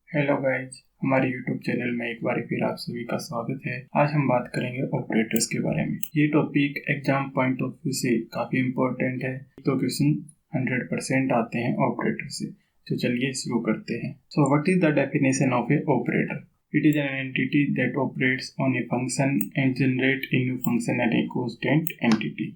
Hello guys, हमारे YouTube channel में एक बार फिर आप सभी का स्वागत है। आज हम बात करेंगे ऑपरेटर्स के बारे में। ये topic exam point of view से काफ़ी इम्पोर्टेंट है। तो क्वेश्चन 100% आते हैं ऑपरेटर से। तो चलिए शुरू करते हैं। So what is the definition of A operator? It is an entity that operates on a function and generate a new function and a constant entity.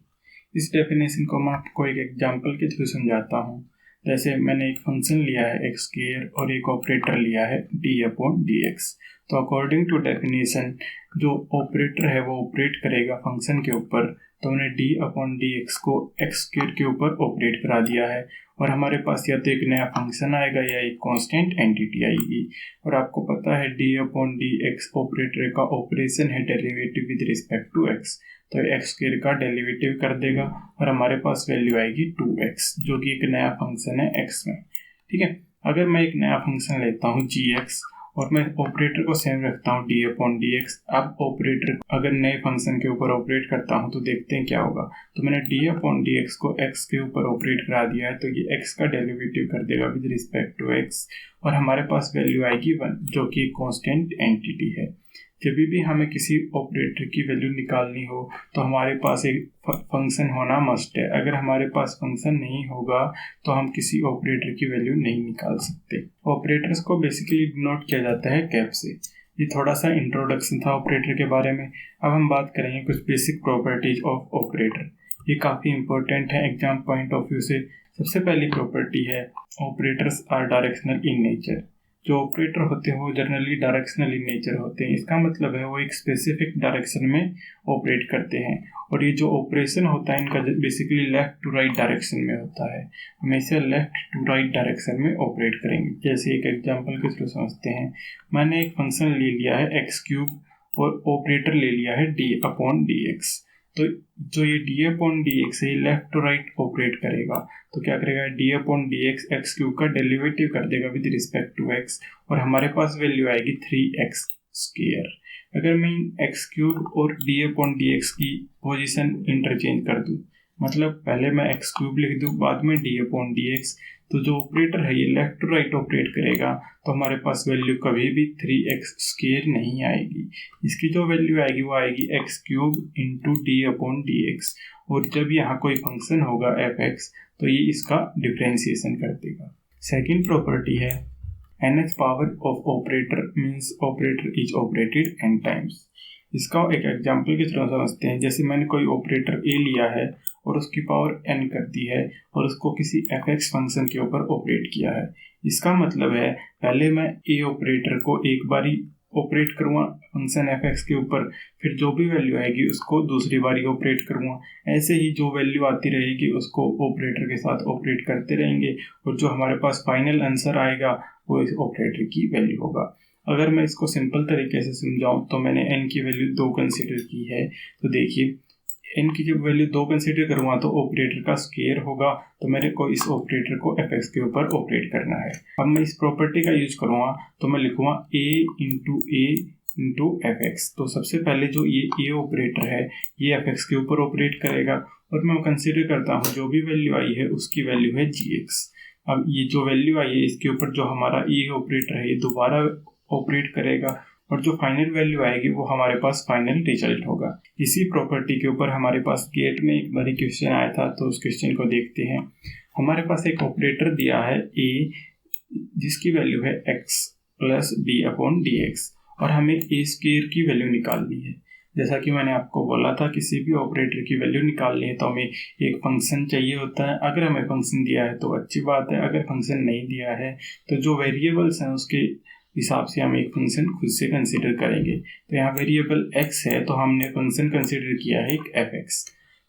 इस डेफिनेशन को मैं आपको एक एग्जाम्पल के थ्रू समझाता हूँ। जैसे मैंने एक फंक्शन लिया है एक्स स्क्वायर और एक ऑपरेटर लिया है d/dx। तो अकॉर्डिंग टू डेफिनेशन जो ऑपरेटर है वो ऑपरेट करेगा फंक्शन के ऊपर। तो हमने d/dx को एक्स स्क्वायर के ऊपर ऑपरेट करा दिया है और हमारे पास या तो एक नया फंक्शन आएगा या एक कांस्टेंट एंटिटी आएगी। और आपको पता है d/dx ऑपरेटर का ऑपरेशन है derivative with respect to x। तो एक्स स्क्वायर का डेरिवेटिव कर देगा और हमारे पास वैल्यू आएगी 2x, जो कि एक नया फंक्शन है x में। ठीक है, अगर मैं एक नया फंक्शन लेता हूँ gx और मैं ऑपरेटर को सेम रखता हूँ d/dx। अब ऑपरेटर अगर नए फंक्शन के ऊपर ऑपरेट करता हूँ तो देखते हैं क्या होगा। तो मैंने d/dx को x के ऊपर ऑपरेट करा दिया है, तो ये x का डेरिवेटिव कर देगा विद रिस्पेक्ट टू x और हमारे पास वैल्यू आएगी 1, जो कि कांस्टेंट एंटिटी है। जब भी हमें किसी ऑपरेटर की वैल्यू निकालनी हो तो हमारे पास एक फंक्शन होना मस्ट है। अगर हमारे पास फंक्शन नहीं होगा तो हम किसी ऑपरेटर की वैल्यू नहीं निकाल सकते। ऑपरेटर्स को बेसिकली डिनोट किया जाता है कैप से। ये थोड़ा सा इंट्रोडक्शन था ऑपरेटर के बारे में। अब हम बात करेंगे कुछ बेसिक प्रॉपर्टीज ऑफ ऑपरेटर। ये काफ़ी इंपॉर्टेंट है एग्जाम पॉइंट ऑफ व्यू से। सबसे पहली प्रॉपर्टी है operators are directional in nature. जो ऑपरेटर होते हैं वो जनरली डायरेक्शनल इन नेचर होते हैं। इसका मतलब है वो एक स्पेसिफिक डायरेक्शन में ऑपरेट करते हैं और ये जो ऑपरेशन होता है इनका basically left to right direction में होता है। हमेशा लेफ्ट टू राइट डायरेक्शन में ऑपरेट करेंगे। जैसे एक एग्जांपल के थ्रू समझते हैं। मैंने एक फंक्शन ले लिया है x³ और ऑपरेटर ले लिया है d/dx। तो जो ये d/dx है ये लेफ्ट टू राइट ऑपरेट करेगा। तो क्या करेगा, d/dx x³ का डेरिवेटिव कर देगा विद रिस्पेक्ट टू x और हमारे पास वैल्यू आएगी 3x²। अगर मैं x³ और d/dx की पोजीशन इंटरचेंज कर दूं, मतलब पहले मैं x³ लिख दूं बाद में d/dx, तो जो ऑपरेटर है ये लेफ्ट टू राइट ऑपरेट करेगा तो हमारे पास वैल्यू कभी भी 3x² नहीं आएगी। इसकी जो वैल्यू आएगी वो आएगी x³ इंटू d/dx। और जब यहाँ कोई फंक्शन होगा f(x) तो ये इसका डिफरेंशिएशन कर देगा। सेकेंड प्रॉपर्टी है nth power of operator means operator is operated n times. इसका एक एग्जाम्पल की तरह समझते हैं। जैसे मैंने कोई ऑपरेटर a लिया है और उसकी पावर n कर दी है और उसको किसी f(x) फंक्शन के ऊपर ऑपरेट किया है। इसका मतलब है पहले मैं a ऑपरेटर को एक बारी ऑपरेट करूँगा फंक्शन f(x) के ऊपर, फिर जो भी वैल्यू आएगी उसको दूसरी बारी ऑपरेट करूँगा। ऐसे ही जो वैल्यू आती रहेगी उसको ऑपरेटर के साथ ऑपरेट करते रहेंगे और जो हमारे पास फाइनल आंसर आएगा वो इस ऑपरेटर की वैल्यू होगा। अगर मैं इसको सिंपल तरीके से समझाऊं तो मैंने n की वैल्यू 2 कंसिडर की है। तो देखिए n की जब वैल्यू 2 कंसिडर करूँगा तो ऑपरेटर का स्क्वायर होगा, तो मेरे को इस ऑपरेटर को f(x) के ऊपर ऑपरेट करना है। अब मैं इस प्रॉपर्टी का यूज करूँगा तो मैं लिखूँगा a इंटू f(x). तो सबसे पहले जो ये a ऑपरेटर है ये f(x) के ऊपर ऑपरेट करेगा और मैं कंसिडर करता हूँ जो भी वैल्यू आई है उसकी वैल्यू है gx। अब ये जो वैल्यू आई है इसके ऊपर जो हमारा a ऑपरेटर है ये दोबारा ऑपरेट करेगा और जो फाइनल वैल्यू आएगी वो हमारे पास फाइनल रिजल्ट होगा। इसी प्रॉपर्टी के ऊपर हमारे पास गेट में एक बारी क्वेश्चन आया था, तो उस क्वेश्चन को देखते हैं। हमारे पास एक ऑपरेटर दिया है a जिसकी वैल्यू है x प्लस d/dx और हमें a² की वैल्यू निकालनी है। जैसा कि मैंने आपको बोला था किसी भी ऑपरेटर की वैल्यू निकालनी है तो हमें एक फंक्शन चाहिए होता है। अगर हमें फंक्शन दिया है तो अच्छी बात है, अगर फंक्शन नहीं दिया है तो जो वेरिएबल्स हैं उसके हिसाब से हम एक फंक्शन खुद से कंसिडर करेंगे। तो यहाँ वेरिएबल x है तो हमने फंक्शन कंसिडर किया है एक f(x).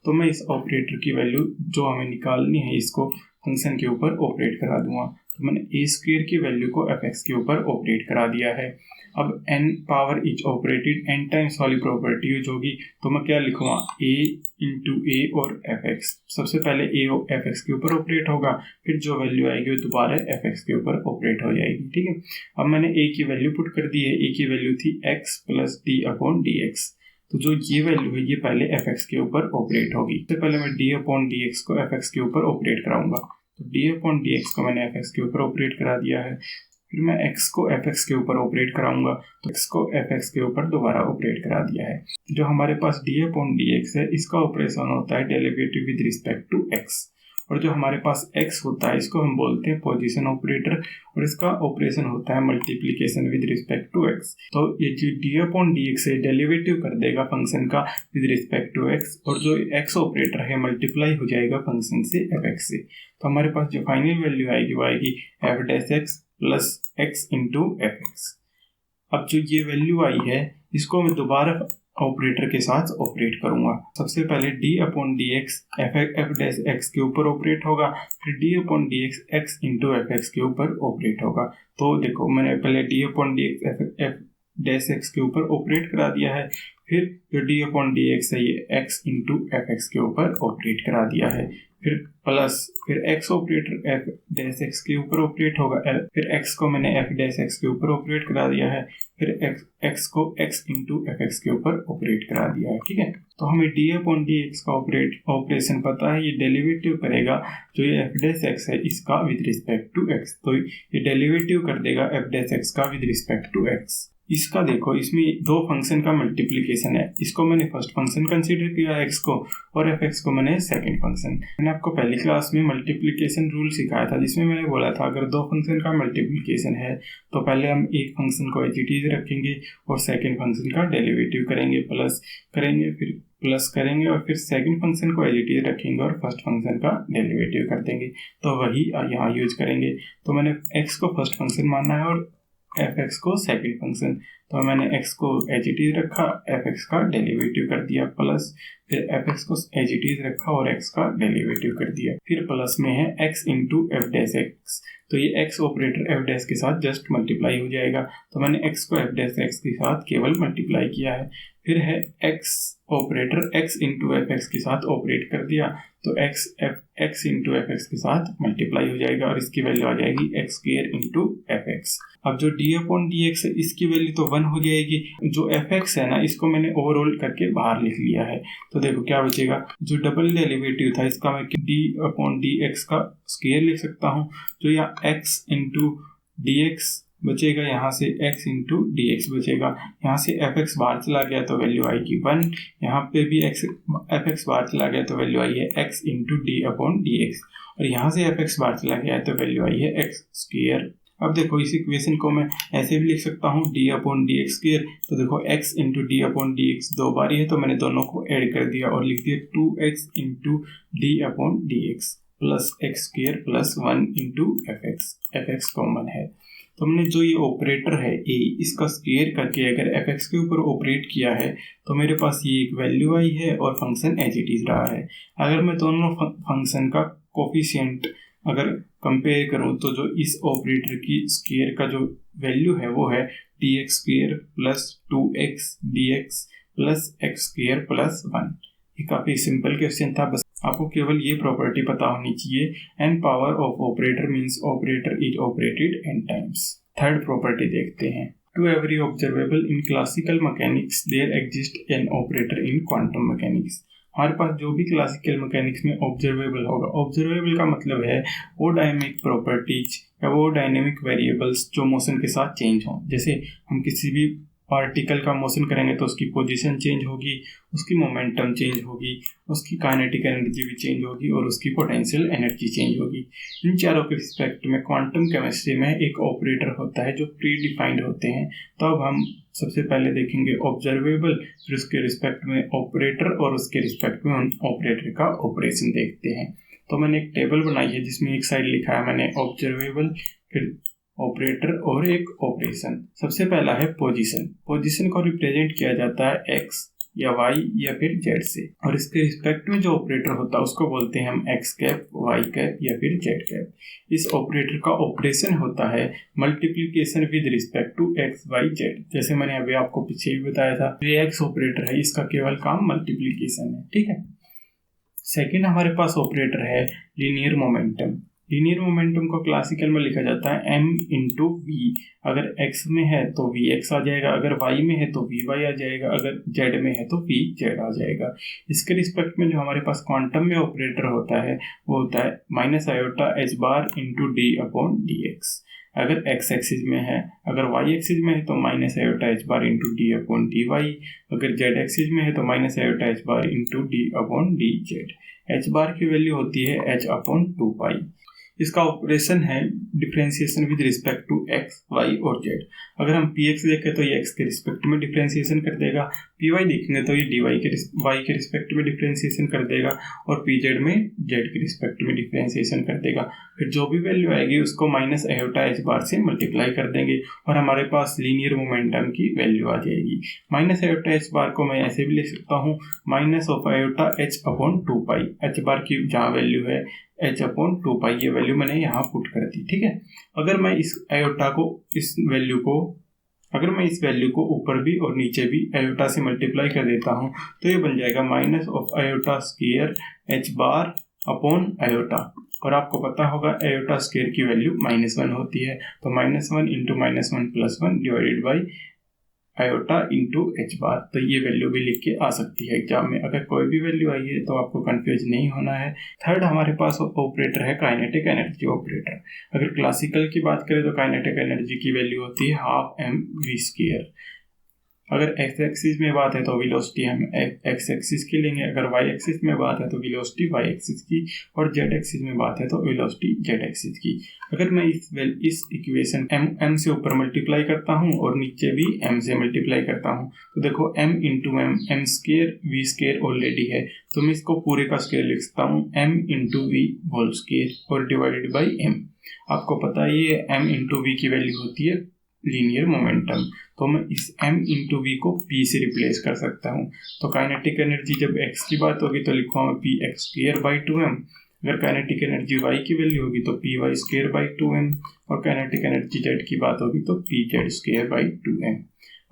तो मैं इस ऑपरेटर की वैल्यू जो हमें निकालनी है इसको फंक्शन के ऊपर ऑपरेट करा दूंगा। तो मैंने a² की वैल्यू को f(x) के ऊपर ऑपरेट करा दिया है। अब n power is operated n times वाली प्रॉपर्टी यूज होगी, तो मैं क्या लिखूँगा a इंटू a और f(x). सबसे पहले a f(x) के ऊपर ऑपरेट होगा, फिर जो वैल्यू आएगी वो दोबारा f(x) के ऊपर ऑपरेट हो जाएगी। ठीक है, अब मैंने a की वैल्यू पुट कर दी है। a की वैल्यू थी x प्लस d/dx। तो जो ये वैल्यू है ये पहले f(x) के ऊपर ऑपरेट होगी। सबसे पहले मैं d/dx को f(x) के ऊपर ऑपरेट कराऊंगा। तो d/dx को मैंने f(x) के ऊपर ऑपरेट करा दिया है। फिर मैं x को fx के ऊपर ऑपरेट कराऊंगा, तो x को fx के ऊपर दोबारा ऑपरेट करा दिया है। जो हमारे पास d/dx है, इसका ऑपरेशन होता है derivative with respect to x, और जो हमारे पास x होता है इसको हम बोलते हैं पोजीशन ऑपरेटर, और इसका ऑपरेशन होता है multiplication with respect to x। तो ये जो d/dx है डेरिवेटिव कर देगा फंक्शन का विद रिस्पेक्ट टू x, और जो x ऑपरेटर है मल्टीप्लाई हो जाएगा फंक्शन से fx से। तो हमारे पास जो फाइनल वैल्यू आएगी वो आएगी f' plus x into fx। अब जो ये वैल्यू आई है इसको मैं दोबारा ऑपरेटर के साथ ऑपरेट करूंगा। सबसे पहले d/dx f' के ऊपर ऑपरेट होगा, फिर d/dx x इंटू fx के ऊपर ऑपरेट होगा। तो देखो मैंने पहले d/dx f' के ऊपर ऑपरेट करा दिया है, फिर जो d/dx है ये x इंटू fx के ऊपर ऑपरेट करा दिया है, फिर प्लस फिर x ऑपरेटर f' के ऊपर ऑपरेट होगा, फिर x को मैंने f' के ऊपर ऑपरेट करा दिया है, फिर x को x इंटू fx के ऊपर ऑपरेट करा दिया है। ठीक है, तो हमें d/dx का ऑपरेशन पता है, ये डेरिवेटिव करेगा जो ये f' है इसका विद रिस्पेक्ट टू x, तो ये डेरिवेटिव कर देगा f' का विद रिस्पेक्ट टू x। इसका देखो इसमें दो फंक्शन का मल्टीप्लिकेशन है, इसको मैंने फर्स्ट फंक्शन कंसीडर किया x को, और fx को मैंने सेकंड फंक्शन। मैंने आपको पहली क्लास में मल्टीप्लिकेशन रूल सिखाया था जिसमें मैंने बोला था अगर दो फंक्शन का मल्टीप्लिकेशन है तो पहले हम एक फंक्शन को एज इट इज रखेंगे और सेकंड फंक्शन का डेरिवेटिव करेंगे, प्लस करेंगे, फिर प्लस करेंगे, और फिर सेकंड फंक्शन को एज इट इज रखेंगे और फर्स्ट फंक्शन का डेरिवेटिव कर देंगे। तो वही यहाँ यूज करेंगे। तो मैंने x को फर्स्ट फंक्शन माना है और fx को सेकंड फंक्शन, तो मैंने x को एज इट इज रखा, fx का डेरिवेटिव कर दिया, प्लस फिर fx को एज इट इज रखा और x का डेरिवेटिव कर दिया, फिर प्लस में है x इंटू f', तो ये x ऑपरेटर f' के साथ जस्ट मल्टीप्लाई हो जाएगा, तो मैंने x को f' के साथ केवल मल्टीप्लाई किया है। फिर है x operator x into fx के साथ ऑपरेट कर दिया, तो x इंटू fx के साथ मल्टीप्लाई हो जाएगा और इसकी वैल्यू आ जाएगी x² इंटू fx। अब जो d/dx है इसकी वैल्यू तो 1 हो जाएगी, जो fx है ना इसको मैंने ओवरऑल करके बाहर लिख लिया है। तो देखो क्या बचेगा, जो डबल डेरिवेटिव था इसका मैं d/dx का स्क्वायर लिख सकता हूँ, जो यहाँ x इंटू dx बचेगा, यहाँ से x इंटू dx बचेगा, यहाँ से fx बाहर चला गया तो वैल्यू आएगी 1, यहाँ पे भी fx बाहर चला गया तो वैल्यू आई है x इंटू d/dx, और यहाँ से fx बाहर चला गया तो वैल्यू आई है x²। अब देखो इस इक्वेशन को मैं ऐसे भी लिख सकता हूँ d/dx², तो देखो x इंटू d/dx दो बार ही है तो मैंने दोनों को ऐड कर दिया और लिख दिया 2x into d/dx plus x² plus 1 into fx common है। तो हमने जो ये ऑपरेटर है a इसका स्क्वायर करके अगर fx के ऊपर ऑपरेट किया है तो मेरे पास ये एक वैल्यू आई है और फंक्शन एज इट इज रहा है। अगर मैं दोनों फंक्शन का कोफिशिएंट अगर कंपेयर करूं तो जो इस ऑपरेटर की स्क्वायर का जो वैल्यू है वो है dx² plus 2x dx plus x² plus 1। ये काफ़ी सिंपल क्वेश्चन था, बस आपको केवल ये प्रॉपर्टी पता होनी चाहिए, n power of operator means operator is operated n times. Third property देखते हैं, to every observable in classical mechanics there exist an operator in quantum mechanics. हमारे पास जो भी क्लासिकल मैकेनिक्स में ऑब्जर्वेबल होगा, ऑब्जर्वेबल का मतलब है वो डायनेमिक प्रॉपर्टीज या वो डायनेमिक वेरिएबल्स जो मोशन के साथ चेंज हों। जैसे हम किसी भी पार्टिकल का मोशन करेंगे तो उसकी पोजीशन चेंज होगी, उसकी मोमेंटम चेंज होगी, उसकी काइनेटिक एनर्जी भी चेंज होगी और उसकी पोटेंशियल एनर्जी चेंज होगी। इन चारों के रिस्पेक्ट में क्वांटम केमिस्ट्री में एक ऑपरेटर होता है जो प्री डिफाइंड होते हैं। तो अब हम सबसे पहले देखेंगे ऑब्जर्वेबल, फिर उसके रिस्पेक्ट में ऑपरेटर और उसके रिस्पेक्ट में उन ऑपरेटर का ऑपरेशन देखते हैं। तो मैंने एक टेबल बनाई है जिसमें एक साइड लिखा है मैंने ऑब्जर्वेबल, फिर ऑपरेटर और एक ऑपरेशन। सबसे पहला है पोजीशन। पोजीशन को रिप्रेजेंट किया जाता है x या y या फिर z से, और इसके रिस्पेक्ट में जो ऑपरेटर होता है उसको बोलते हैं हम x कैप, y कैप या फिर z कैप। इस ऑपरेटर का ऑपरेशन होता है multiplication with respect to x, y, z। जैसे मैंने अभी आपको पीछे भी बताया था, ये x ऑपरेटर है, इसका केवल काम मल्टीप्लिकेशन है। ठीक है। सेकेंड हमारे पास ऑपरेटर है लीनियर मोमेंटम। लीनियर मोमेंटम को क्लासिकल में लिखा जाता है m इंटू वी। अगर x में है तो vx आ जाएगा, अगर y में है तो vy आ जाएगा, अगर z में है तो vz आ जाएगा। इसके रिस्पेक्ट में जो हमारे पास क्वांटम में ऑपरेटर होता है वो होता है minus iota h bar into d/dx। अगर एक्स एक्सिस में है, अगर वाई एक्सिस में है तो minus iota h bar into d upon d y, अगर जेड एक्सिस में है तो minus iota h bar into d upon d z. H bar की वैल्यू होती है एच अपॉन 2 पाई। इसका ऑपरेशन है differentiation with respect to x, y और जेड। अगर हम पी एक्स देखें तो ये एक्स के रिस्पेक्ट में डिफरेंशिएशन कर देगा, पी वाई देखेंगे तो ये डी वाई के वाई के रिस्पेक्ट में डिफरेंशिएशन कर देगा, और पी जेड में जेड के रिस्पेक्ट में डिफरेंशिएशन कर देगा। फिर जो भी वैल्यू आएगी उसको माइनस आयोटा एच बार से मल्टीप्लाई कर देंगे और हमारे पास लीनियर मोमेंटम की वैल्यू आ जाएगी। माइनस आयोटा एच बार को मैं ऐसे भी लिख सकता हूँ, minus of iota h upon 2 pi. H bar की जहाँ वैल्यू है एच अपॉन 2 पाई, ये वैल्यू मैंने यहाँ पुट कर दी। ठीक है, अगर मैं इस आयोटा को इस वैल्यू को अगर मैं इस वैल्यू को ऊपर भी और नीचे भी आयोटा से मल्टीप्लाई कर देता हूँ तो ये बन जाएगा minus of iota square H bar upon iota. और आपको पता होगा आयोटा स्क्वायर की वैल्यू -1 होती है, तो -1 into -1 + 1 divided by iota into h bar. तो ये वैल्यू भी लिख के आ सकती है एग्जाम में। अगर कोई भी वैल्यू आई है तो आपको कंफ्यूज नहीं होना है। थर्ड हमारे पास ऑपरेटर है काइनेटिक एनर्जी ऑपरेटर। अगर क्लासिकल की बात करें तो काइनेटिक एनर्जी की वैल्यू होती है हाफ एम वी स्क्वायर। अगर एक्स एक्सिस में बात है तो वेलोसिटी हम एक्स एक्सिस की लेंगे, अगर वाई एक्सिस में बात है तो वेलोसिटी वाई एक्सिस की, और जेड एक्सिस में बात है तो वेलोसिटी जेड एक्सिस की। अगर मैं इस इक्वेशन एम से ऊपर मल्टीप्लाई करता हूँ और नीचे भी एम से मल्टीप्लाई करता हूँ तो देखो m into m square v square already है, तो मैं इसको पूरे का स्क्वायर लिख सकता हूँ m into v whole square और डिवाइडेड बाई एम। आपको पता है ये एम इंटू वी की वैल्यू होती है लीनियर मोमेंटम, तो मैं इस m इंटू वी को p से रिप्लेस कर सकता हूँ। तो काइनेटिक एनर्जी जब x की बात होगी तो लिखूँगा मैं P x square by 2m। अगर काइनेटिक एनर्जी y की वैल्यू होगी तो P Y square by 2m, और काइनेटिक एनर्जी z की बात होगी तो P Z square by 2m।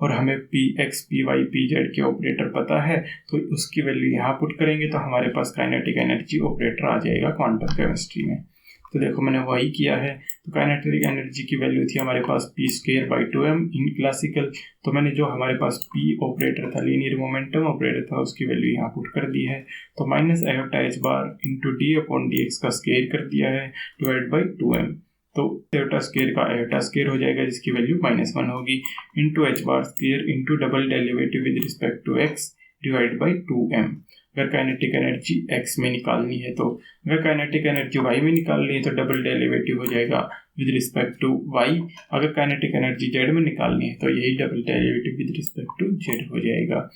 और हमें p x p y p z के ऑपरेटर पता है तो उसकी वैल्यू यहाँ पुट करेंगे तो हमारे पास काइनेटिक एनर्जी ऑपरेटर आ जाएगा क्वांटम केमिस्ट्री में। तो देखो मैंने वही किया है। तो काइनेटिक एनर्जी की वैल्यू थी हमारे पास p square by 2m in classical, तो मैंने जो हमारे पास पी ऑपरेटर था लीनियर मोमेंटम ऑपरेटर था उसकी वैल्यू यहाँ पुट कर दी है। तो minus iota h bar into d upon d x का स्क्वायर कर दिया है डिवाइड बाई 2m। तो आयोटा स्क्वायर का आयोटा स्क्वायर हो जाएगा जिसकी वैल्यू -1 होगी, into h bar square into double derivative with respect to x divide by 2m। अगर काइनेटिक एनर्जी x में निकालनी है तो, अगर काइनेटिक एनर्जी y में निकालनी है तो डबल डेरिवेटिव हो जाएगा विद रिस्पेक्ट टू y। अगर काइनेटिक एनर्जी z में निकालनी है तो यही double derivative with respect to z हो जाएगा।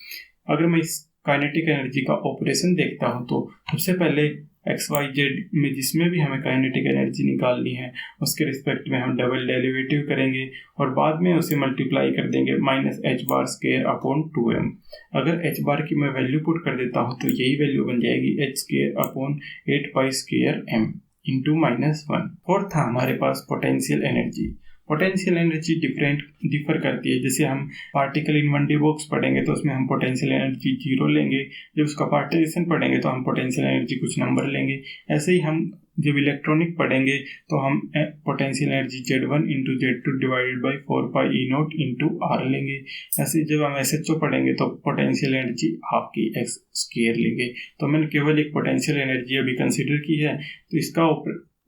अगर मैं इस काइनेटिक एनर्जी का ऑपरेशन देखता हूँ तो सबसे पहले एक्स वाई जेड में जिसमें भी हमें काइनेटिक एनर्जी निकालनी है उसके रिस्पेक्ट में हम डबल डेरिवेटिव करेंगे और बाद में उसे मल्टीप्लाई कर देंगे minus h bar square upon 2m। अगर एच बार की मैं वैल्यू पुट कर देता हूँ तो यही वैल्यू बन जाएगी h square upon 8 pi square m into -1। Fourth था हमारे पास potential energy. Potential energy differ करती है। जैसे हम पार्टिकल इन 1D बॉक्स पढ़ेंगे तो उसमें हम पोटेंशियल एनर्जी 0 लेंगे, जब उसका पार्टीशन पढ़ेंगे तो हम पोटेंशियल एनर्जी कुछ नंबर लेंगे। ऐसे ही हम जब इलेक्ट्रॉनिक पढ़ेंगे तो हम potential energy Z1 into Z2 divided by 4 pi E0 into R लेंगे। ऐसे जब हम SHO पढ़ेंगे तो पोटेंशियल एनर्जी हाफ की एक्स स्क्वायर लेंगे। तो मैंने केवल एक पोटेंशियल एनर्जी अभी कंसिडर की है, तो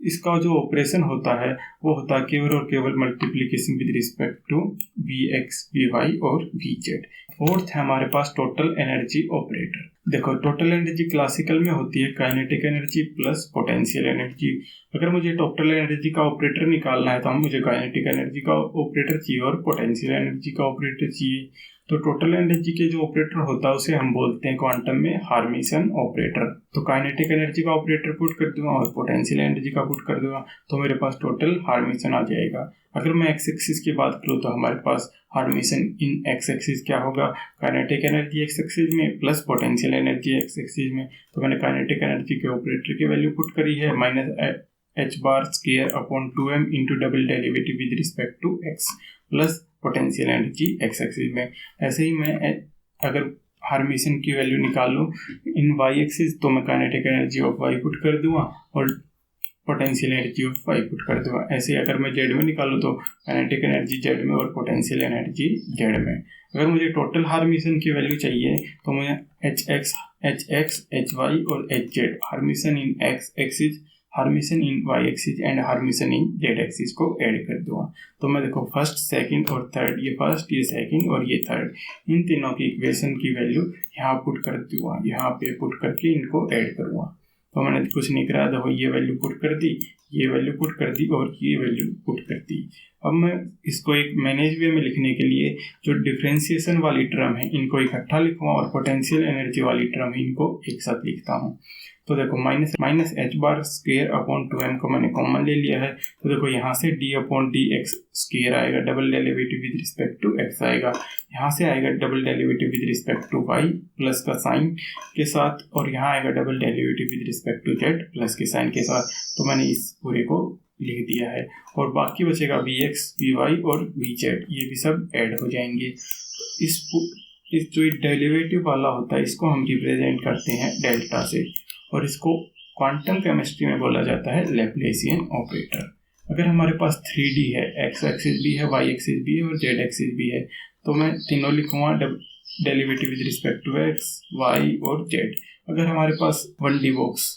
इसका जो ऑपरेशन होता है वो होता है केवल और केवल multiplication with respect to v x v y और वी जेड। फोर्थ है हमारे पास टोटल एनर्जी ऑपरेटर। देखो टोटल एनर्जी क्लासिकल में होती है kinetic energy plus potential energy. अगर मुझे टोटल एनर्जी का ऑपरेटर निकालना है तो मुझे काइनेटिक एनर्जी का ऑपरेटर चाहिए और पोटेंशियल एनर्जी का ऑपरेटर चाहिए। तो टोटल एनर्जी के जो ऑपरेटर होता है उसे हम बोलते हैं क्वांटम में हार्मिसन ऑपरेटर। तो काइनेटिक एनर्जी का ऑपरेटर पुट कर दूंगा और पोटेंशियल एनर्जी का पुट कर दूंगा तो मेरे पास टोटल हार्मिसन आ जाएगा। अगर मैं एक्स एक्सिस की बात करूँ तो हमारे पास हार्मिसन इन एक्स एक्सिस क्या होगा, काइनेटिक एनर्जी एक्स एक्सिस में plus potential energy x axis में। तो मैंने काइनेटिक एनर्जी के ऑपरेटर की वैल्यू पुट करी है minus h bar square upon 2m into double derivative with respect to x plus potential energy x axis में। ऐसे ही मैं अगर हार्मिसन की वैल्यू निकालूं इन वाई एक्सिस तो मैं kinetic energy of y put कर दूंगा और potential energy of y put कर दूंगा। ऐसे ही अगर मैं जेड में निकालूं तो काइनेटिक एनर्जी जेड में और पोटेंशियल एनर्जी जेड में। अगर मुझे टोटल हार्मिसन की वैल्यू चाहिए तो मैं एच एक्स एच वाई और h z Hermitian in x axis Hermitian in y axis and Hermitian in z axis को ऐड कर दूंगा। तो मैं देखो फर्स्ट, सेकंड और थर्ड, ये फर्स्ट, ये सेकंड और ये थर्ड, इन तीनों की इक्वेशन की वैल्यू यहाँ पुट कर दूंगा, यहाँ पे पुट करके इनको ऐड करूँगा। तो मैंने कुछ नहीं करा, देखो ये वैल्यू पुट कर दी, ये वैल्यू पुट कर दी और ये वैल्यू पुट कर दी। अब मैं इसको एक मैनेज वे में लिखने के लिए जो डिफरेंशिएशन वाली टर्म है इनको इकट्ठा लिखूंगा और पोटेंशियल एनर्जी वाली टर्म है इनको एक साथ लिखता हूँ। तो देखो minus h bar square upon 2m को मैंने कॉमन ले लिया है। तो देखो यहाँ से d upon d x square आएगा, double derivative with respect to x आएगा, यहाँ से आएगा double derivative with respect to y plus का साइन के साथ, और यहाँ आएगा double derivative with respect to z plus के साइन के साथ। तो मैंने इस पूरे को लिख दिया है और बाकी बचेगा vx, vy और vz, ये भी सब ऐड हो जाएंगे। इस जो डेरिवेटिव वाला होता है इसको हम रिप्रेजेंट करते हैं डेल्टा से, और इसको क्वांटम केमिस्ट्री में बोला जाता है लैप्लेसियन ऑपरेटर। अगर हमारे पास 3D है, x एक्सिस भी है, y एक्सिस भी है और z एक्सिस भी है, तो मैं तीनों लिखूंगा derivative with respect to x, y और z। अगर हमारे पास 1D बॉक्स,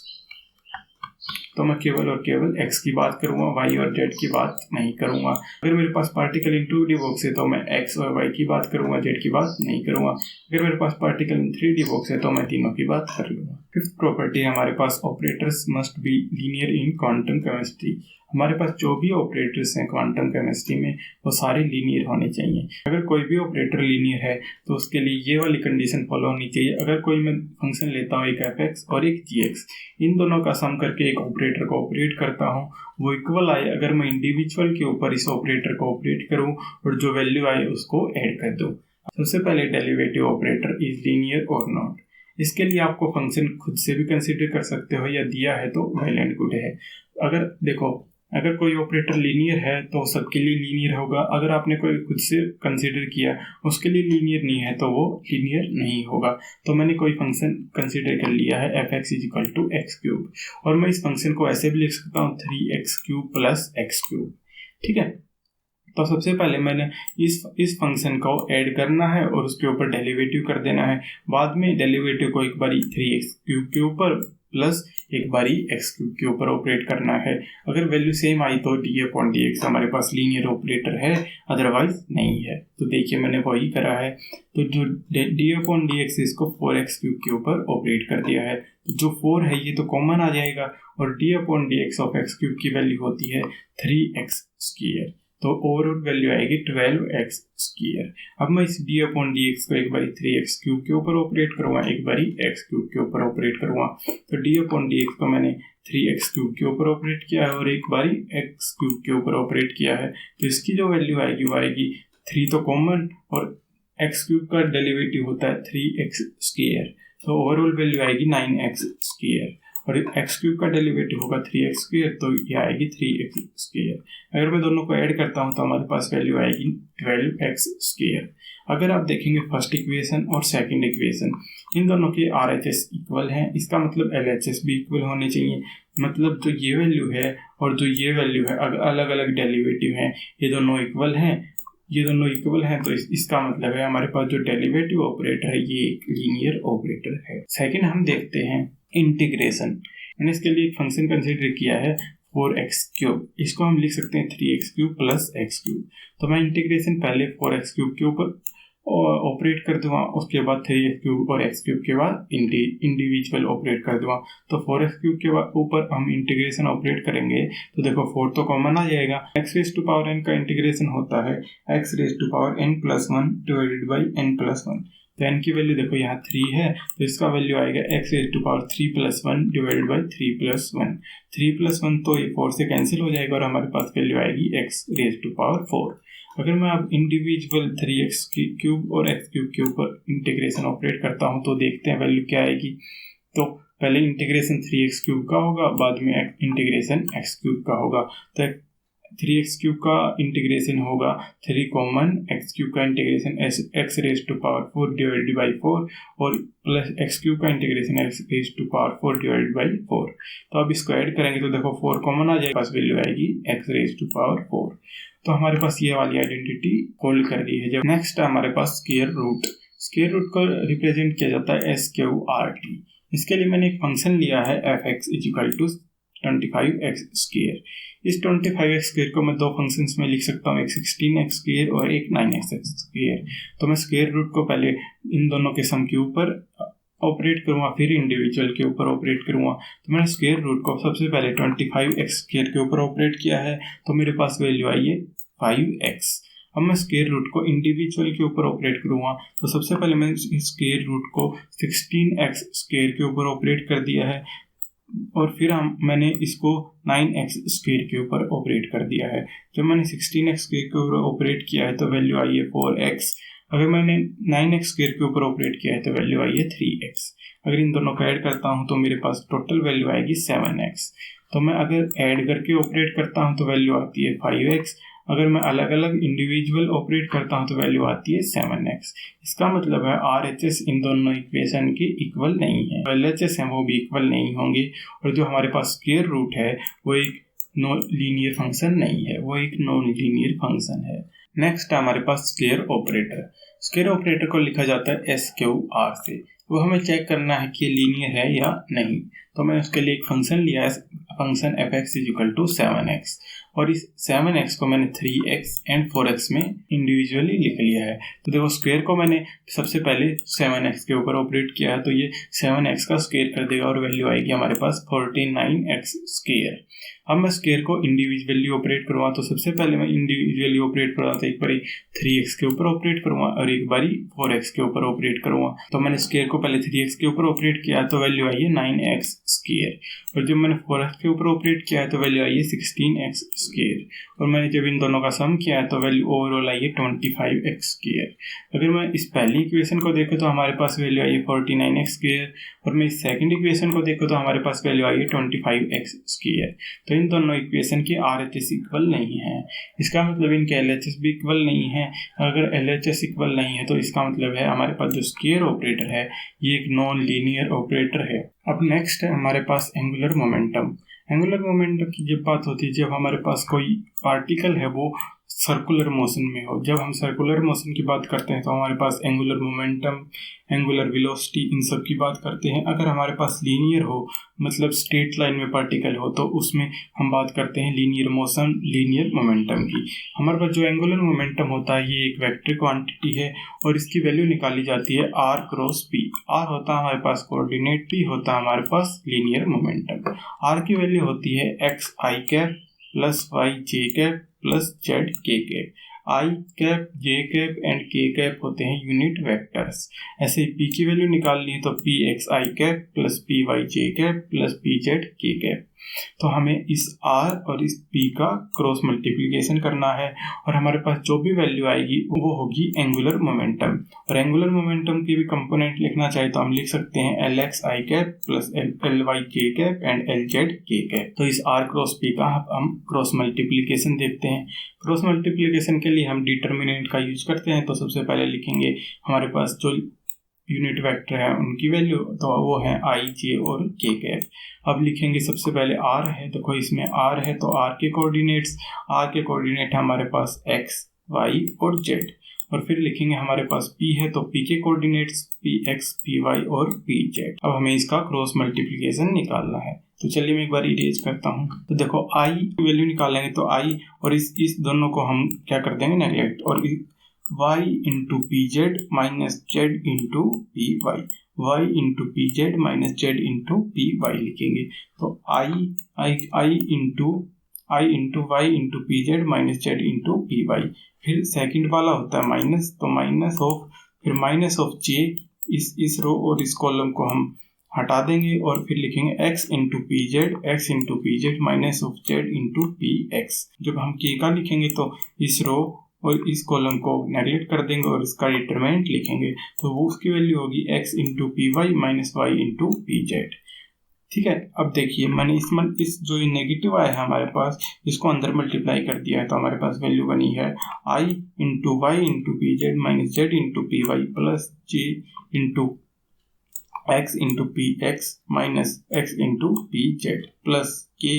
तो मैं केवल और केवल x की बात करूंगा, y और z की बात नहीं करूंगा। अगर मेरे पास पार्टिकल इन 2D बॉक्स है तो मैं x और y की बात करूंगा, z की बात नहीं करूंगा। अगर मेरे पास पार्टिकल इन 3D बॉक्स है तो मैं तीनों की बात कर लूंगा। फिफ्थ प्रॉपर्टी है हमारे पास operators must be linear in quantum chemistry. हमारे पास जो भी ऑपरेटर्स हैं क्वांटम केमिस्ट्री में वो सारे लीनियर होने चाहिए। अगर कोई भी ऑपरेटर लीनियर है तो उसके लिए ये वाली कंडीशन फॉलो होनी चाहिए। अगर कोई मैं फंक्शन लेता हूँ, एक f(x) और एक g(x), इन दोनों का सम करके एक ऑपरेटर को ऑपरेट करता हूँ, वो इक्वल आए अगर मैं इंडिविजुअल के ऊपर इस ऑपरेटर को ऑपरेट करूँ और जो वैल्यू आए उसको ऐड कर दूँ। सबसे पहले डेरिवेटिव ऑपरेटर इज लीनियर और नॉट। इसके लिए आपको फंक्शन खुद से भी कंसिडर कर सकते हो या दिया है तो वेल एंड गुड है। अगर देखो, अगर कोई ऑपरेटर लीनियर है तो सबके लिए लीनियर होगा। अगर आपने कोई खुद से कंसिडर किया उसके लिए लीनियर नहीं है तो वो लीनियर नहीं होगा। तो मैंने कोई फंक्शन कंसिडर कर लिया है f(x) = x³ और मैं इस फंक्शन को ऐसे भी लिख सकता हूँ 3x³ + x³। ठीक है, तो सबसे पहले मैंने इस फंक्शन को ऐड करना है और उसके ऊपर डेरिवेटिव कर देना है। बाद में डेरिवेटिव को एक बारी 3x³ के ऊपर प्लस एक बारी x³ के ऊपर ऑपरेट करना है। अगर वैल्यू सेम आई तो d/dx हमारे पास लीनियर ऑपरेटर है, अदरवाइज नहीं है। तो देखिए मैंने वही करा है। तो जो d/dx इसको 4x³ के ऊपर ऑपरेट कर दिया है। तो जो 4 है ये तो कॉमन आ जाएगा और d/dx ऑफ x³ की वैल्यू होती है 3x²। तो ओवरऑल वैल्यू आएगी 12x²। अब मैं इस d/dx को एक बारी 3x³ के ऊपर ऑपरेट करूँगा, एक बारी x³ के ऊपर ऑपरेट करूँगा। तो d/dx को मैंने 3x³ के ऊपर ऑपरेट किया है और एक बारी x³ के ऊपर ऑपरेट किया है। तो इसकी जो वैल्यू आएगी वो आएगी 3 तो कॉमन और x³ का डेरिवेटिव होता है 3x²। तो ओवरऑल वैल्यू आएगी 9x² और x³ का डेरिवेटिव होगा 3x², तो ये आएगी 3x²। अगर मैं दोनों को ऐड करता हूँ तो हमारे पास वैल्यू आएगी 12x²। अगर आप देखेंगे फर्स्ट इक्वेशन और सेकंड इक्वेशन, इन दोनों के RHS इक्वल हैं, इसका मतलब LHS भी इक्वल होने चाहिए। मतलब जो ये वैल्यू है और जो ये वैल्यू है अगर अलग अलग डेरिवेटिव हैं, ये दोनों इक्वल हैं, ये दोनों इक्वल हैं, तो इसका मतलब है हमारे पास जो डेरिवेटिव ऑपरेटर है ये एक लीनियर ऑपरेटर है। सेकंड हम देखते हैं इंटीग्रेशन। मैंने इसके लिए एक फंक्शन कंसीडर किया है 4x³। इसको हम लिख सकते हैं 3x³ + x³। तो मैं इंटीग्रेशन पहले 4x³ के ऊपर ऑपरेट कर दूंगा, उसके बाद 3x³ और x³ के बाद इंडिविजुअल ऑपरेट कर दूंगा। तो 4x³ के बाद ऊपर हम इंटीग्रेशन ऑपरेट करेंगे तो देखो 4 तो कॉमन आ जाएगा। x⁴n का इंटीग्रेशन होता है x⁴n + 1 / n + 1। तो n की वैल्यू देखो यहाँ 3 है, तो इसका वैल्यू आएगा x⁴ + 1 / 3 + 1। 3 + 1 तो ये 4 से कैंसिल हो जाएगा और हमारे पास वैल्यू आएगी x⁴। अगर मैं अब इंडिविजुअल 3x³ और x³ के ऊपर इंटीग्रेशन ऑपरेट करता हूँ तो देखते हैं वैल्यू क्या आएगी। तो पहले इंटीग्रेशन 3x³ का होगा, बाद में इंटीग्रेशन x³ का होगा। तो 3x³ का इंटीग्रेशन होगा 3 कॉमन, x³ का इंटीग्रेशन x⁴ / 4 और प्लस x³ का इंटीग्रेशन x⁴ / 4। तो अब इसको ऐड करेंगे तो देखो 4 कॉमन आ जाएगा, पास वैल्यू आएगी x⁴। तो हमारे पास ये वाली आइडेंटिटी होल्ड कर रही है। जब नेक्स्ट हमारे पास स्क्वायर रूट को रिप्रेजेंट किया जाता है SQRT। इसके लिए मैंने एक फंक्शन लिया है f(x) = 25x²। इस 25x² को मैं दो फंक्शंस में लिख सकता हूँ, एक 16x² और एक 9x²। तो मैं स्क्वायर रूट को पहले इन दोनों के सम के ऊपर ऑपरेट करूँगा, फिर इंडिविजुअल के ऊपर ऑपरेट करूँगा। तो मैंने स्क्वायर रूट को सबसे पहले 25x² के ऊपर ऑपरेट किया है, तो मेरे पास वैल्यू आई है 5x। अब मैं स्क्वायर रूट को इंडिविजुअल के ऊपर ऑपरेट करूँगा, तो सबसे पहले मैं स्क्वायर रूट को 16x² के ऊपर ऑपरेट कर दिया है, और फिर मैंने इसको 9x² के ऊपर ऑपरेट कर दिया है। जब मैंने 16x² के ऊपर ऑपरेट किया है तो वैल्यू आई है 4x। अगर मैंने 9x² के ऊपर ऑपरेट किया है तो वैल्यू आई है 3x। अगर इन दोनों को ऐड करता हूँ तो मेरे पास टोटल वैल्यू आएगी 7x। तो मैं अगर ऐड करके ऑपरेट करता हूँ तो वैल्यू आती है 5x। अगर मैं अलग अलग इंडिविजुअल ऑपरेट करता हूँ तो वैल्यू आती है 7x। इसका मतलब है RHS इन दोनों इक्वेशन के इक्वल नहीं है, LHS हैं वो भी इक्वल नहीं होंगे, और जो हमारे पास स्क्वायर रूट है वो एक नॉन लीनियर फंक्शन नहीं है, वो एक नॉन लीनियर फंक्शन है। नेक्स्ट है हमारे पास स्क्वायर ऑपरेटर। स्क्वायर ऑपरेटर को लिखा जाता है SQR से। वो हमें चेक करना है कि लीनियर है या नहीं। तो मैंने उसके लिए एक फंक्शन लिया है, फंक्शन fx = 7x, और इस 7x को मैंने 3x एंड 4x में इंडिविजुअली लिख लिया है। तो देखो स्क्वायर को मैंने सबसे पहले 7x के ऊपर ऑपरेट किया है, तो ये 7x का स्क्वायर कर देगा और वैल्यू आएगी हमारे पास 49x²। अब मैं स्क्वायर को इंडिविजुअली ऑपरेट करूँगा, तो सबसे पहले मैं इंडिविजुअली ऑपरेट करूँगा तो एक बारी 3x के ऊपर ऑपरेट करूँगा और एक बारी 4x के ऊपर ऑपरेट करूँगा। तो मैंने स्क्वायर को पहले 3x के ऊपर ऑपरेट किया तो वैल्यू आई है 9x², और जब मैंने 4x के ऊपर ऑपरेट किया है तो वैल्यू आई है 16x², और मैंने जब इन दोनों का सम किया है तो वैल्यू ओवरऑल आई है 25x²। अगर मैं इस पहली इक्वेशन को देखूँ तो हमारे पास वैल्यू आई है 49x², और मैं इस सेकंड इक्वेशन को देखूँ तो हमारे पास वैल्यू आई है 25x²। तो इन दोनों इक्वेशन की RHS इक्वल नहीं है, इसका मतलब इनके LHS भी इक्वल नहीं है। अगर LHS इक्वल नहीं है तो इसका मतलब है हमारे पास जो स्क्वायर ऑपरेटर है ये एक नॉन लीनियर ऑपरेटर है। अब नेक्स्ट है हमारे पास एंगुलर मोमेंटम। एंगुलर मोमेंटम की जब बात होती है जब हमारे पास कोई पार्टिकल है वो सर्कुलर मोशन में हो। जब हम सर्कुलर मोशन की बात करते हैं तो हमारे पास एंगुलर मोमेंटम, एंगुलर वेलोसिटी, इन सब की बात करते हैं। अगर हमारे पास लीनियर हो, मतलब स्ट्रेट लाइन में पार्टिकल हो, तो उसमें हम बात करते हैं लीनियर मोशन, लीनियर मोमेंटम की। हमारे पास जो एंगुलर मोमेंटम होता है ये एक वेक्टर क्वांटिटी है और इसकी वैल्यू निकाली जाती है r क्रॉस p। r होता है हमारे पास कोऑर्डिनेट, p होता है हमारे पास लीनियर मोमेंटम। r की वैल्यू होती है xi cap plus y j cap plus z k cap. i cap, j cap and k cap होते हैं यूनिट वेक्टर्स। ऐसे ही p की वैल्यू निकालनी है तो p x i cap plus p y j cap plus p z k cap. तो हमें इस r और इस p का क्रॉस मल्टीप्लिकेशन करना है और हमारे पास जो भी वैल्यू आएगी वो होगी एंगुलर मोमेंटम। और एंगुलर मोमेंटम की भी कंपोनेंट लिखना चाहे तो हम लिख सकते हैं lx i cap plus ly j cap and lz k cap. तो इस r क्रॉस p का हम क्रॉस मल्टीप्लिकेशन देखते हैं। क्रॉस मल्टीप्लिकेशन के लिए हम डिटर्मिनेंट का यूज करते हैं। तो सबसे पहले लिखेंगे हमारे पास जो यूनिट वेक्टर है उनकी वैल्यू, तो वो है i j और k कैप। अब लिखेंगे सबसे पहले r है, देखो इसमें r है तो r के कोऑर्डिनेट है हमारे पास x y और z। और फिर लिखेंगे हमारे पास p है तो p के कोऑर्डिनेट्स px py और pz। अब हमें इसका क्रॉस मल्टीप्लिकेशन निकालना है। तो चलिए मैं एक बार इरेज करता हूँ। तो देखो i की वैल्यू निकालेंगे तो i और इस दोनों को हम क्या कर देंगे नेगलेक्ट, और y into p z minus z into p y, y into p z minus z into p y लिखेंगे। तो i into y into p z minus z into p y. फिर सेकंड वाला होता है minus, तो minus of जे, इस रो और इस कॉलम को हम हटा देंगे और फिर लिखेंगे x into p z minus of z into p x. जब हम k का लिखेंगे तो इस रो और इस कॉलम को नेगलेक्ट कर देंगे और इसका डिटरमिनेंट लिखेंगे, तो वो उसकी वैल्यू होगी x into p y minus y into p z. ठीक है, अब देखिए मैंने इस जो नेगेटिव आया है हमारे पास, इसको अंदर मल्टीप्लाई कर दिया है तो हमारे पास वैल्यू बनी है i into y into p z minus z into p y plus j into x into p x minus x into p z plus k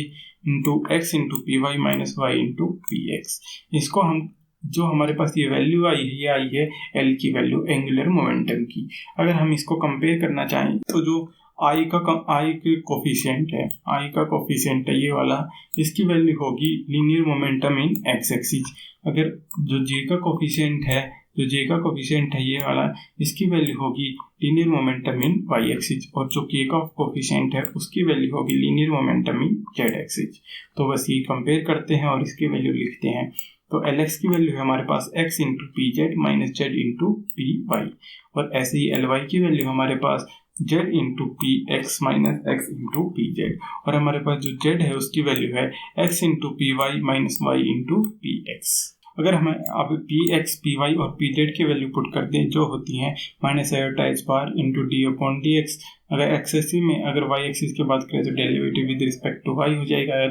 into x into p y minus y into p x. इसको हम जो हमारे पास ये value आई है, ये आई है L की value angular momentum की। अगर हम इसको कंपेयर करना चाहें तो जो आई के कोफिशिएंट है, आई का कोफिशिएंट है ये वाला, इसकी वैल्यू होगी लीनियर मोमेंटम इन एक्स एक्सिस। अगर जो जे का कोफिशिएंट है ये वाला, इसकी वैल्यू होगी linear momentum in y axis, और जो के का कोफिशिएंट है उसकी वैल्यू होगी linear momentum in z axis. तो बस ये कंपेयर करते हैं और इसकी वैल्यू लिखते हैं। तो Lx की वैल्यू है हमारे पास x into p z minus z into p y, और ऐसे ही Ly की वैल्यू हमारे पास z into p x minus x into p z, और हमारे पास जो z है उसकी वैल्यू है x into p y minus y into p x. अगर हमें अब पी एक्स पी वाई और पी जेड की वैल्यू पुट कर दें जो होती हैं minus iota h bar into d upon d x. अगर एक्स एक्सिस में अगर वाई एक्सिस की बात करें तो derivative with respect to y हो जाएगा,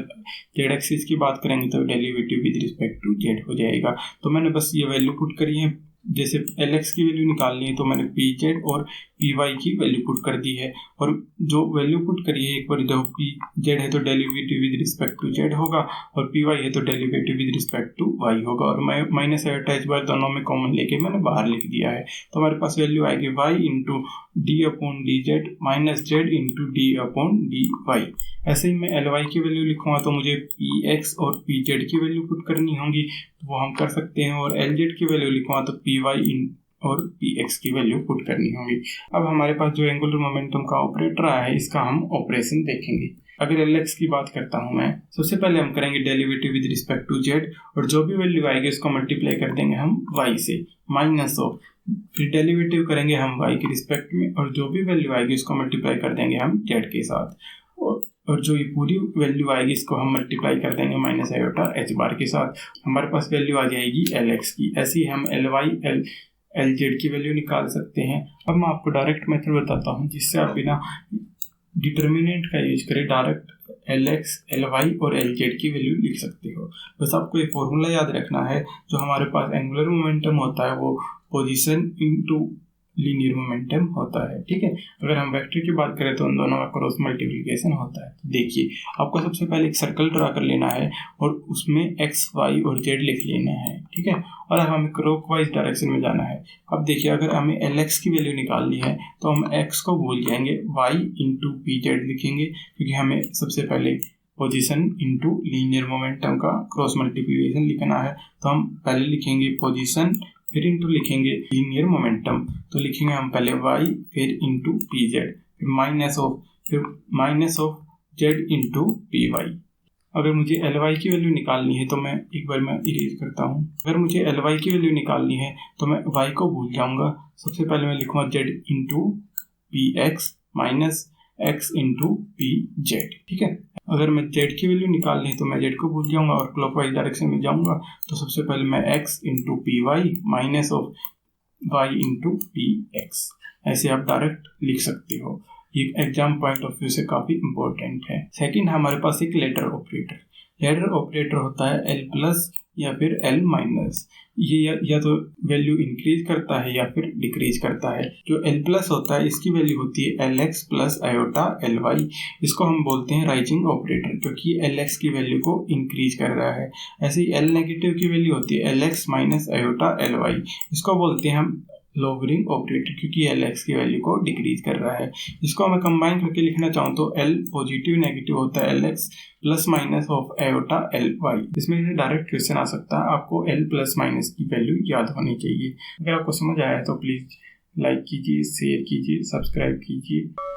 जेड एक्सिस की बात करेंगे तो derivative with respect to z हो जाएगा। तो मैंने बस ये वैल्यू पुट करी है, जैसे Lx की वैल्यू निकालनी है तो मैंने पी जेड और पी वाई की वैल्यू पुट कर दी है, और जो वैल्यू पुट करी है एक बार जब पी जेड है तो derivative with respect to z होगा, और पी वाई है तो derivative with respect to y होगा, और मैं माइनस अटैच बार दोनों में कॉमन लेके मैंने बाहर लिख दिया है। तो हमारे पास वैल्यू आएगी y into d upon d z minus z into d upon d y. ऐसे ही मैं एल वाई की वैल्यू लिखूंगा तो मुझे पी एक्स और पी जेड की वैल्यू पुट करनी होगी, तो वो हम कर सकते हैं, और एल जेड की वैल्यू लिखूंगा तो पी वाई और पी एक्स की वैल्यू पुट करनी होगी। अब हमारे पास जो एंगुलर मोमेंटम का ऑपरेटर आया है इसका हम ऑपरेशन देखेंगे। अगर Lx की बात करता हूं मैं, सबसे पहले हम करेंगे derivative with respect to z, और जो भी वैल्यू आएगी उसको मल्टीप्लाई कर देंगे हम y से माइनस ऑफ, फिर डेरिवेटिव करेंगे हम y के रिस्पेक्ट में, और जो भी वैल्यू आएगी उसको मल्टीप्लाई कर देंगे हम z के साथ, और जो ये पूरी वैल्यू आएगी इसको हम मल्टीप्लाई कर देंगे माइनस आयोटा एच बार के साथ। हमारे पास वैल्यू आ जाएगी Lx की। ऐसे ही हम Ly Lz की वैल्यू निकाल सकते हैं। अब मैं आपको डायरेक्ट मेथड बताता हूँ जिससे आप बिना डिटर्मिनेंट का यूज करें डायरेक्ट Lx Ly और Lz की वैल्यू लिख सकते हो। बस आपको एक फॉर्मूला याद रखना है, जो हमारे पास एंगुलर मोमेंटम होता है वो पोजीशन इनटू लीनियर मोमेंटम होता है, ठीक है। अगर हम वेक्टर की बात करें तो उन दोनों का क्रॉस मल्टीप्लिकेशन होता है। तो देखिए, आपको सबसे पहले एक सर्कल ड्रा कर लेना है और उसमें एक्स वाई और जेड लिख लेना है, ठीक है, और अब हमें क्लॉकवाइज डायरेक्शन में जाना है। अब देखिए, अगर हमें Lx की वैल्यू निकालनी है तो हम x को भूल जाएंगे, y इंटू पी जेड लिखेंगे, क्योंकि हमें सबसे पहले पोजीशन इंटू लीनियर मोमेंटम का क्रॉस मल्टीप्लिकेशन लिखना है। तो हम पहले लिखेंगे पोजीशन, फिर इंटू लिखेंगे लीनियर मोमेंटम, तो लिखेंगे हम पहले y फिर इंटू पी जेड, फिर minus of z into p y. अगर मुझे Ly की वैल्यू निकालनी है तो मैं एक बार इरेज करता हूँ। अगर मुझे Ly की वैल्यू निकालनी है तो मैं y को भूल जाऊंगा, सबसे पहले मैं लिखूंगा z into p x minus x into p z, ठीक है। अगर मैं z की वैल्यू निकालनी है तो मैं z को भूल जाऊंगा और क्लॉकवाइज डायरेक्शन में जाऊंगा, तो सबसे पहले मैं x into p y minus of y into p x, ऐसे आप डायरेक्ट लिख सकते हो। ये एग्जाम पॉइंट ऑफ व्यू से काफ़ी इंपॉर्टेंट है। सेकंड, हमारे पास एक लेटर ऑपरेटर होता है L प्लस या फिर L माइनस। ये या तो वैल्यू इंक्रीज करता है या फिर डिक्रीज करता है। जो L प्लस होता है इसकी वैल्यू होती है Lx प्लस आयोटा Ly। इसको हम बोलते हैं राइजिंग ऑपरेटर, क्योंकि Lx की वैल्यू को इंक्रीज कर रहा है। ऐसे ही L नेगेटिव की वैल्यू होती है Lx माइनस आयोटा Ly। इसको बोलते हैं हम लोअरिंग ऑपरेटर, क्योंकि Lx की वैल्यू को डिक्रीज कर रहा है। इसको मैं कंबाइन करके लिखना चाहूँ तो L पॉजिटिव नेगेटिव होता है Lx plus minus of iota Ly। इसमें से डायरेक्ट क्वेश्चन आ सकता है, आपको L प्लस माइनस की वैल्यू याद होनी चाहिए। अगर आपको समझ आया है तो प्लीज़ लाइक कीजिए, शेयर कीजिए, सब्सक्राइब कीजिए।